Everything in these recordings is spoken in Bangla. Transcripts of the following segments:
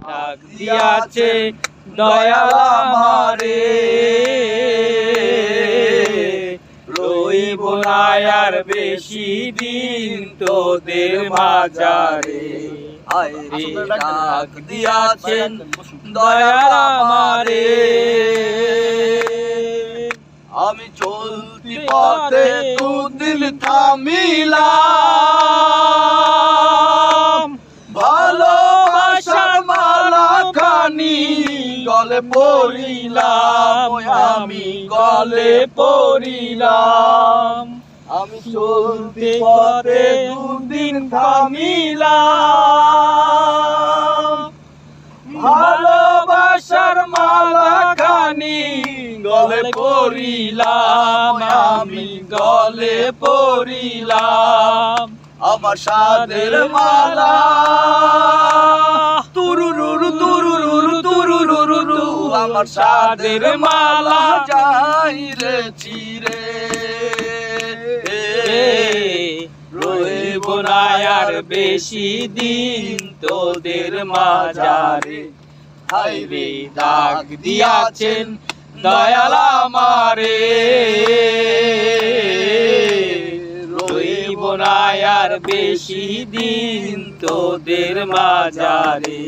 ডাক দিয়াছে দয়াল আমারে, রইব না আর বেশি দিন তোদের মাঝারে। আরে ডাক দিয়াছেন দয়াল আমারে, আমি চলতি পথে দুদিন থামিলাম, ভালোবাসার মালা খানি গলে পড়িলাম, আমি গলে পড়িলাম। আমি চলতি পথে দুদিন থামিলাম, ভালোবাসার মালা খানি গলে পড়িলাম, আমি গলে পড়িলাম। আমার সাদের মালা তুরুরুরু তুরুরুরু তুরুরুরু, আমার সাদের মালা যাই রে চিরে, রইব না আর বেশি দিন তোদের মাঝারে। হায়রে ডাক দিয়াছেন দয়াল আমারে, রইব না আর বেশি দিন তোদের মাঝারে।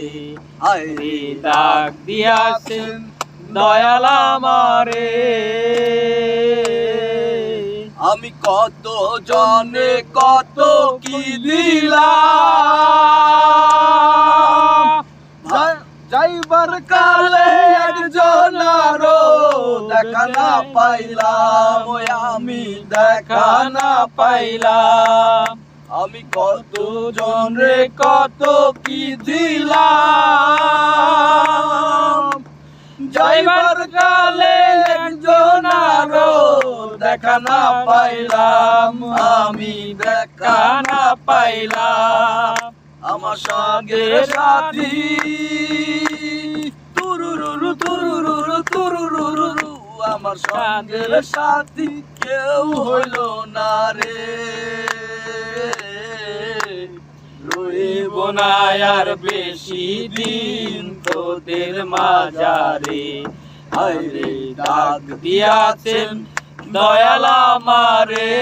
হায়রে ডাক দিয়াছেন দয়াল আমারে, আমি কত জনে কত কি দিলাম, যাইবার কালে একজন আরো দেখা না পাইলাম, ওই আমি দেখা না পাইলাম। আমি কত জনে কত কি দিলাম, যাইবার কালে একজন আরো দেখা না পাইলাম, আমি দেখা না পাইলাম। আমার সঙ্গে সাথী তুরুরুরু তুরুরুরু তুরুরুরু, আমার সঙ্গে সাথী কেউ হইল না রে, রইব না আর বেশি দিন তোদের মাঝারে। হায়রে ডাক দিয়াছেন দয়াল আমারে,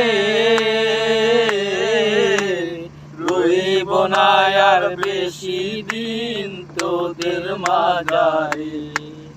রইব না আর বেশি দিন তোদের মাঝারে।